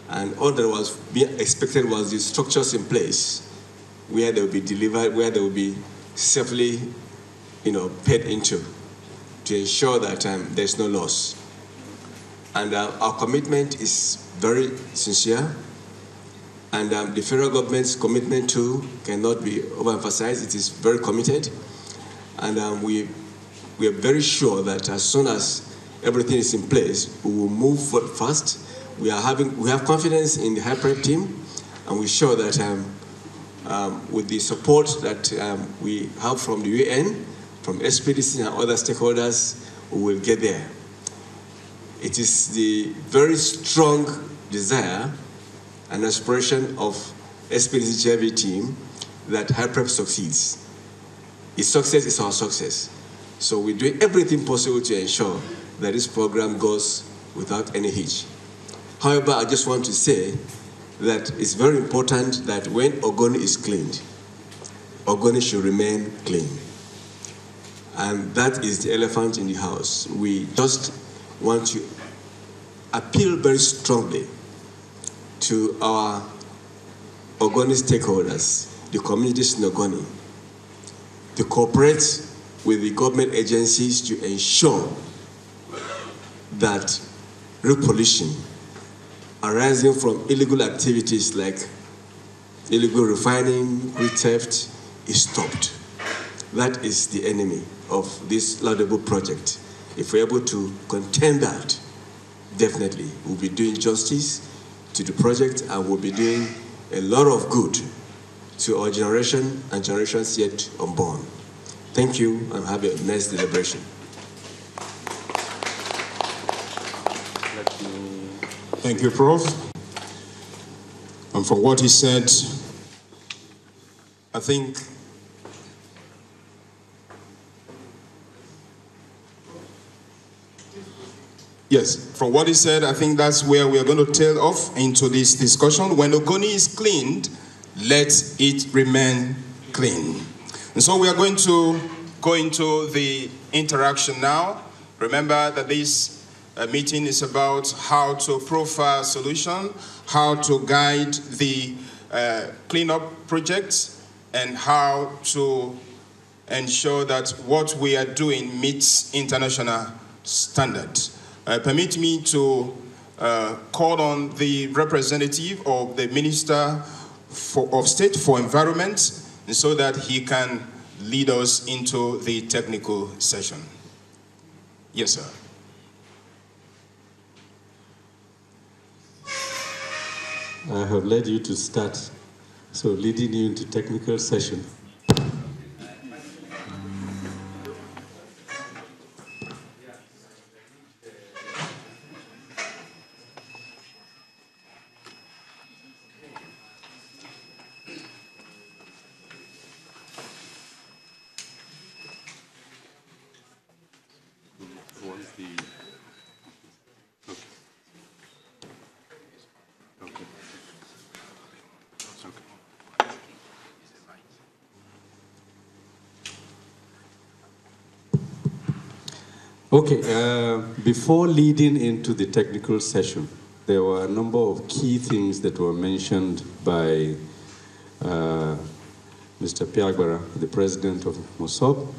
And all that was being expected was the structures in place where they will be delivered, where they will be safely, paid into to ensure that there's no loss. And our commitment is very sincere, and the federal government's commitment too cannot be overemphasized. It is very committed, and we are very sure that as soon as everything is in place, we will move forward fast. We have confidence in the Hyprep team, and we're sure that with the support that we have from the UN, from SPDC and other stakeholders, we will get there. It is the very strong desire and aspiration of SPDC GIV team that Hyprep succeeds. Its success is our success. So we're doing everything possible to ensure that this program goes without any hitch. However, I just want to say that it's very important that when Ogoni is cleaned, Ogoni should remain clean. And that is the elephant in the house. We just want to appeal very strongly to our Ogoni stakeholders, the communities in Ogoni, to cooperate with the government agencies to ensure that road pollution arising from illegal activities like illegal refining, road theft is stopped. That is the enemy of this laudable project. If we're able to contain that, definitely we'll be doing justice to the project and we'll be doing a lot of good to our generation and generations yet unborn. Thank you and have a nice deliberation. Thank you, Prof. And from what he said, I think from what he said, I think that's where we are going to tail off into this discussion. When Ogoni is cleaned, let it remain clean. And so we are going to go into the interaction now. Remember that this meeting is about how to profile solution, how to guide the cleanup projects, and how to ensure that what we are doing meets international standards. Permit me to call on the representative of the Minister of State for Environment so that he can lead us into the technical session. Yes, sir. I have led you to start, so leading you into technical session. Okay, before leading into the technical session, there were a number of key things that were mentioned by Mr. Piagbara, the president of MOSOP,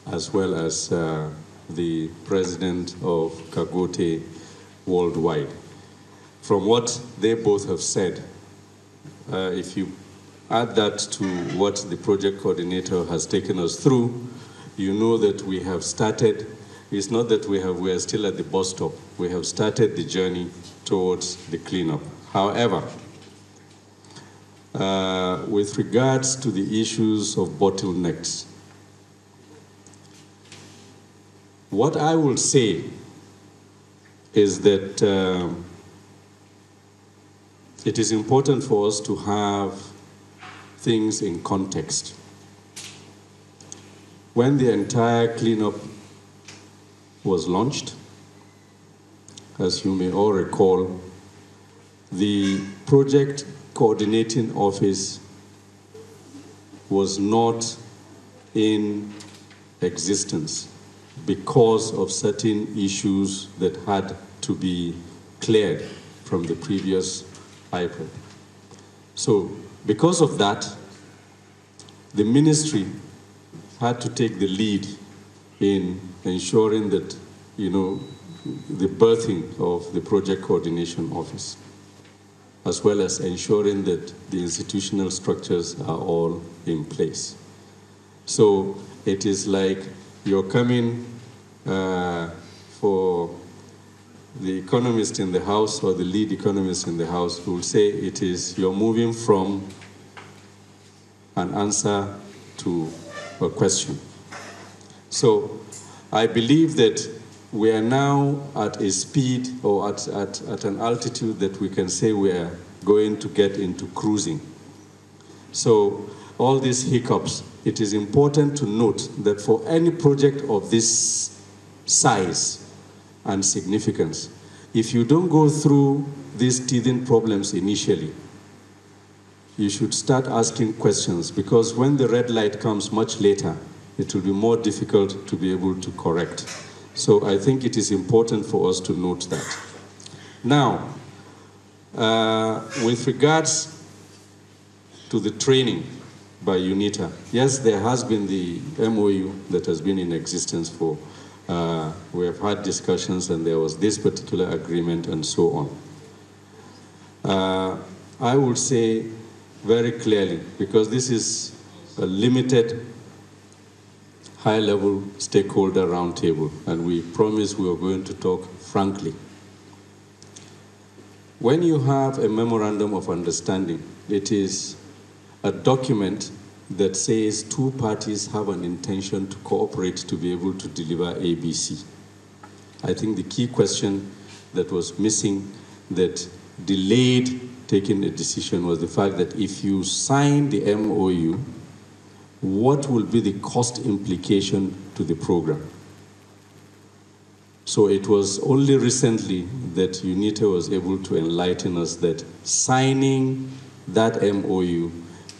as well as the president of Kagote Worldwide. From what they both have said, if you add that to what the project coordinator has taken us through, you know that we have started. It's not that we are still at the bus stop. We have started the journey towards the cleanup. However, with regards to the issues of bottlenecks, what I will say is that it is important for us to have things in context. When the entire cleanup was launched, as you may all recall, the project coordinating office was not in existence because of certain issues that had to be cleared from the previous Hyprep. So because of that, the ministry had to take the lead in ensuring that, the birthing of the Project Coordination Office, as well as ensuring that the institutional structures are all in place. So it is like you're coming for the economist in the house or the lead economist in the house who will say you're moving from an answer to a question. So I believe that we are now at a speed or at an altitude that we can say we are going to get into cruising. So all these hiccups, it is important to note that for any project of this size and significance, if you don't go through these teething problems initially, you should start asking questions, because when the red light comes much later, it will be more difficult to be able to correct. So I think it is important for us to note that. Now, with regards to the training by UNITA, yes, there has been the MOU that has been in existence for, we have had discussions and there was this particular agreement and so on. I would say very clearly, because this is a limited high-level stakeholder roundtable, and we promised we were going to talk frankly. When you have a memorandum of understanding, it is a document that says two parties have an intention to cooperate to be able to deliver ABC. I think the key question that was missing, that delayed taking a decision, was the fact that if you sign the MOU, what will be the cost implication to the program? So it was only recently that UNITA was able to enlighten us that signing that MOU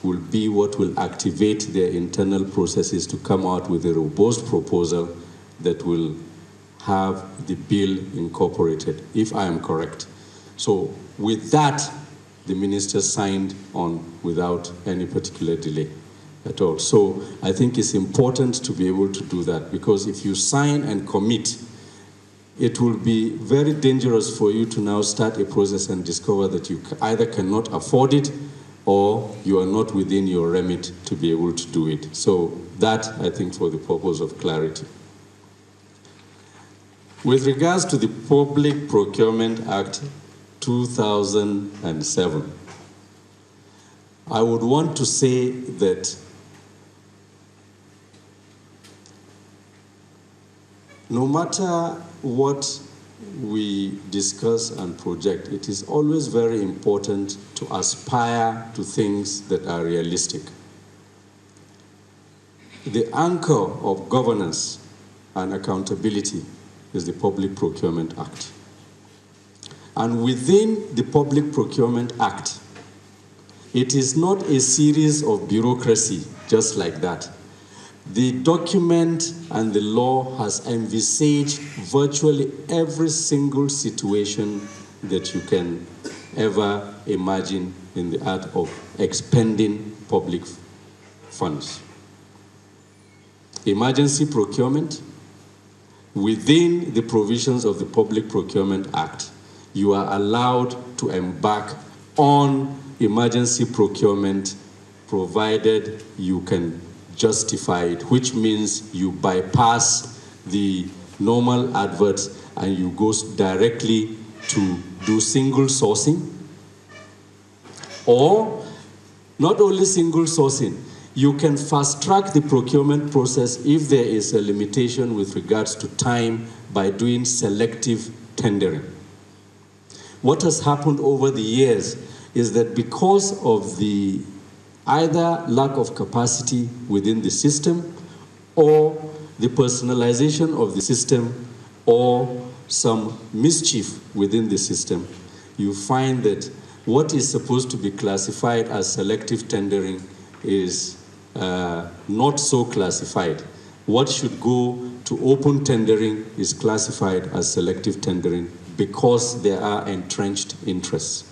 will be what will activate their internal processes to come out with a robust proposal that will have the bill incorporated, if I am correct. So with that, the minister signed on without any particular delay at all. So I think it's important to be able to do that, because if you sign and commit, it will be very dangerous for you to now start a process and discover that you either cannot afford it or you are not within your remit to be able to do it. So that, I think, for the purpose of clarity. With regards to the Public Procurement Act 2007, I would want to say that no matter what we discuss and project, it is always very important to aspire to things that are realistic. The anchor of governance and accountability is the Public Procurement Act. And within the Public Procurement Act, it is not a series of bureaucracy just like that. The document and the law has envisaged virtually every single situation that you can ever imagine in the art of expending public funds. Emergency procurement, within the provisions of the Public Procurement Act, you are allowed to embark on emergency procurement provided you can justify it, which means you bypass the normal adverts and you go directly to do single sourcing. Or not only single sourcing, you can fast track the procurement process if there is a limitation with regards to time by doing selective tendering. What has happened over the years is that because of the either lack of capacity within the system or the personalization of the system or some mischief within the system, you find that what is supposed to be classified as selective tendering is not so classified. What should go to open tendering is classified as selective tendering because there are entrenched interests.